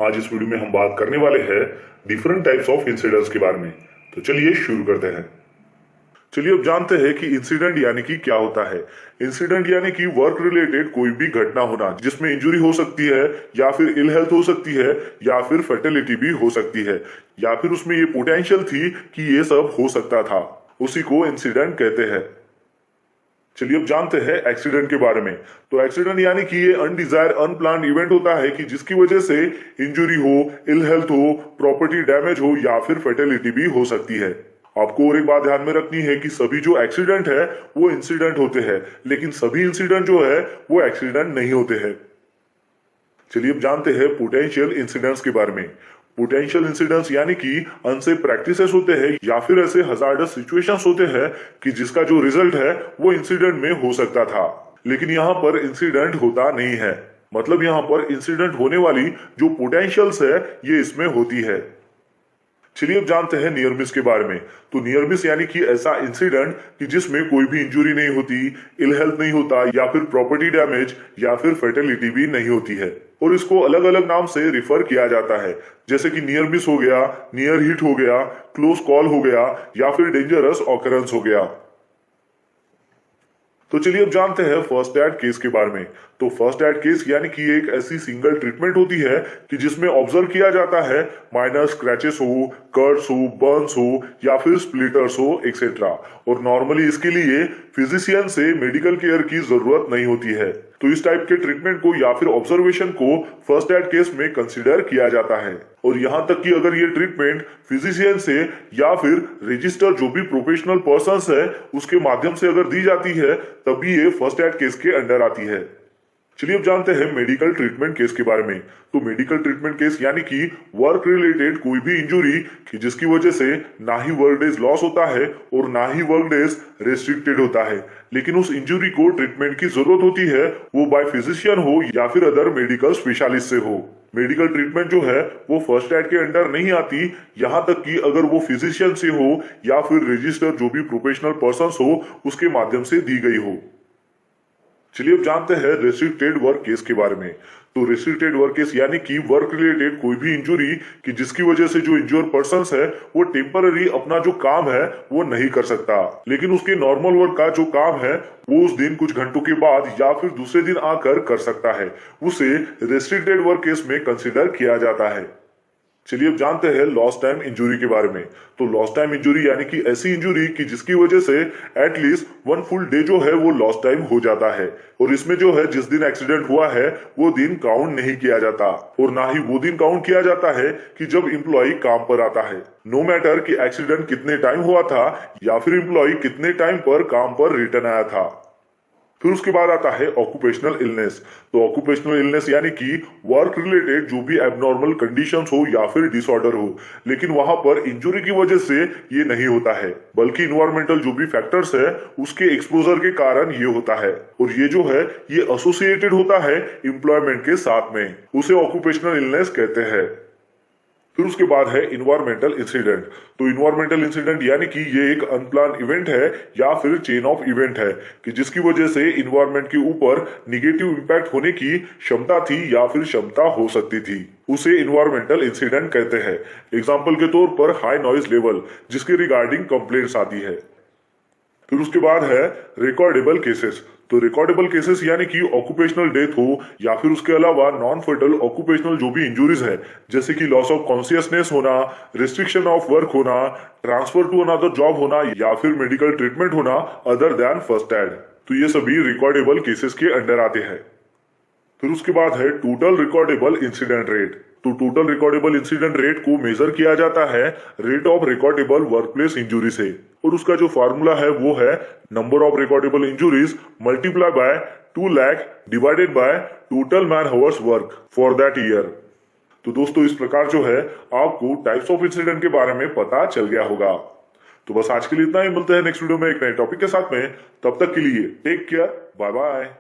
आज इस वीडियो में हम बात करने वाले हैं डिफरेंट टाइप्स ऑफ इंसिडेंट्स के बारे में। तो चलिए शुरू करते हैं। चलिए अब जानते हैं कि इंसिडेंट यानी कि क्या होता है। इंसिडेंट यानी कि वर्क रिलेटेड कोई भी घटना होना जिसमें इंजरी हो सकती है या फिर इल हेल्थ हो सकती है या फिर फर्टिलिटी भी हो सकती है या फिर उसमें ये पोटेंशियल थी कि ये सब हो सकता था, उसी को इंसिडेंट कहते हैं। चलिए अब जानते हैं एक्सीडेंट के बारे में। तो एक्सीडेंट यानी कि ये अनडिजायर अनप्लान्ड इवेंट होता है कि जिसकी वजह से इंजरी हो, इल हेल्थ हो, प्रॉपर्टी डैमेज हो या फिर फर्टिलिटी भी हो सकती है। आपको और एक बात ध्यान में रखनी है कि सभी जो एक्सीडेंट है वो इंसिडेंट होते हैं, लेकिन सभी इंसिडेंट जो है वो एक्सीडेंट नहीं होते हैं। चलिए अब जानते हैं पोटेंशियल इंसिडेंट्स के बारे में। पोटेंशियल इंसिडेंट्स यानी कि अनसेफ प्रैक्टिसेस होते हैं या फिर ऐसे हजार्डस सिचुएशंस होते हैं कि जिसका जो रिजल्ट है वो इंसिडेंट में हो सकता था, लेकिन यहाँ पर इंसिडेंट होता नहीं है। मतलब यहाँ पर इंसिडेंट होने वाली जो पोटेंशियल्स है ये इसमें होती है। चलिए अब जानते हैं नियर मिस के बारे में। तो नियर मिस यानी कि ऐसा इंसिडेंट कि जिसमें कोई भी इंजरी नहीं होती, इल हेल्थ नहीं होता या फिर प्रॉपर्टी डैमेज या फिर फर्टिलिटी भी नहीं होती है, और इसको अलग अलग नाम से रिफर किया जाता है, जैसे कि नियर मिस हो गया, नियर हिट हो गया, क्लोज कॉल हो गया या फिर डेंजरस ऑकरेंस हो गया। तो चलिए अब जानते हैं फर्स्ट एड केस के बारे में। तो फर्स्ट एड केस यानी कि एक ऐसी सिंगल ट्रीटमेंट होती है कि जिसमें ऑब्जर्व किया जाता है माइनर स्क्रैचेस हो, कट्स हो, बर्न्स हो या फिर स्प्लिटर्स हो एक्सेट्रा, और नॉर्मली इसके लिए फिजिशियन से मेडिकल केयर की जरूरत नहीं होती है। तो इस टाइप के ट्रीटमेंट को या फिर ऑब्जर्वेशन को फर्स्ट एड केस में कंसिडर किया जाता है। और यहां तक कि अगर ये ट्रीटमेंट फिजिशियन से या फिर रजिस्टर जो भी प्रोफेशनल पर्सन है उसके माध्यम से अगर दी जाती है तभी ये फर्स्ट एड केस के अंडर आती है। चलिए अब जानते हैं मेडिकल ट्रीटमेंट केस के बारे में। तो मेडिकल ट्रीटमेंट केस यानी कि वर्क रिलेटेड कोई भी इंजरी कि जिसकी वजह से ना ही वर्क डेज लॉस होता है और ना ही वर्क डेज रेस्ट्रिक्टेड होता है, लेकिन उस इंजरी को ट्रीटमेंट की जरूरत होती है, वो बाय फिजिशियन हो या फिर अदर मेडिकल स्पेशलिस्ट से हो। मेडिकल ट्रीटमेंट जो है वो फर्स्ट एड के अंडर नहीं आती, यहां तक कि अगर वो फिजिशियन से हो या फिर रजिस्टर जो भी प्रोफेशनल पर्सन हो उसके माध्यम से दी गई हो। चलिए अब जानते हैं रेस्ट्रिक्टेड वर्क केस के बारे में। तो रेस्ट्रिक्टेड वर्क केस यानी कि वर्क रिलेटेड कोई भी इंजरी कि जिसकी वजह से जो इंजोर पर्सन है वो टेम्पररी अपना जो काम है वो नहीं कर सकता, लेकिन उसके नॉर्मल वर्क का जो काम है वो उस दिन कुछ घंटों के बाद या फिर दूसरे दिन आकर कर सकता है, उसे रेस्ट्रिक्टेड वर्क केस में कंसिडर किया जाता है। चलिए अब जानते हैं लॉस्ट टाइम इंजरी के बारे में। तो लॉस्ट टाइम इंजरी यानी कि ऐसी इंजरी कि जिसकी वजह से एटलीस्ट 1 फुल डे जो है वो लॉस्ट टाइम हो जाता है, और इसमें जो है जिस दिन एक्सीडेंट हुआ है वो दिन काउंट नहीं किया जाता, और ना ही वो दिन काउंट किया जाता है कि जब एम्प्लॉय काम पर आता है, नो मैटर कि एक्सीडेंट कितने टाइम हुआ था या फिर एम्प्लॉय कितने टाइम पर काम पर रिटर्न आया था। फिर उसके बाद आता है ऑक्यूपेशनल इलनेस। तो ऑक्यूपेशनल इलनेस यानी कि वर्क रिलेटेड जो भी एबनॉर्मल कंडीशंस हो या फिर डिसऑर्डर हो, लेकिन वहां पर इंजरी की वजह से ये नहीं होता है, बल्कि इन्वायरमेंटल जो भी फैक्टर्स है उसके एक्सपोजर के कारण ये होता है, और ये जो है ये एसोसिएटेड होता है एम्प्लॉयमेंट के साथ में, उसे ऑक्यूपेशनल इलनेस कहते हैं। फिर उसके बाद है इन्वायरमेंटल इंसिडेंट। तो इन्वायरमेंटल इंसिडेंट यानी कि ये एक अनप्लान इवेंट है या फिर चेन ऑफ इवेंट है कि जिसकी वजह से इन्वायरमेंट के ऊपर निगेटिव इंपैक्ट होने की क्षमता थी या फिर क्षमता हो सकती थी, उसे इन्वायरमेंटल इंसिडेंट कहते हैं। एग्जाम्पल के तौर पर हाई नॉइज लेवल जिसके रिगार्डिंग कंप्लेंट्स आती है। फिर उसके बाद है रिकॉर्डेबल केसेस। तो रिकॉर्डेबल केसेस यानी कि ऑक्यूपेशनल डेथ हो या फिर उसके अलावा नॉन फेटल ऑक्यूपेशनल जो भी इंजुरीज है, जैसे कि लॉस ऑफ कॉन्शियसनेस होना, रिस्ट्रिक्शन ऑफ वर्क होना, ट्रांसफर टू अनदर जॉब होना या फिर मेडिकल ट्रीटमेंट होना अदर देन फर्स्ट एड, तो ये सभी रिकॉर्डेबल केसेस के अंडर आते हैं। फिर उसके बाद है टोटल रिकॉर्डेबल इंसिडेंट रेट। तो टोटल रिकॉर्डेबल इंसिडेंट रेट को मेजर किया जाता है rate of recordable workplace injury से, और उसका जो फार्मूला है वो है number of recordable injuries multiply by 2 lakh divided by total man hours work for that year. तो दोस्तों इस प्रकार जो है आपको टाइप्स ऑफ इंसिडेंट के बारे में पता चल गया होगा। तो बस आज के लिए इतना ही, मिलते हैं नेक्स्ट वीडियो में एक नए टॉपिक के साथ में। तब तक के लिए टेक केयर, बाय बाय।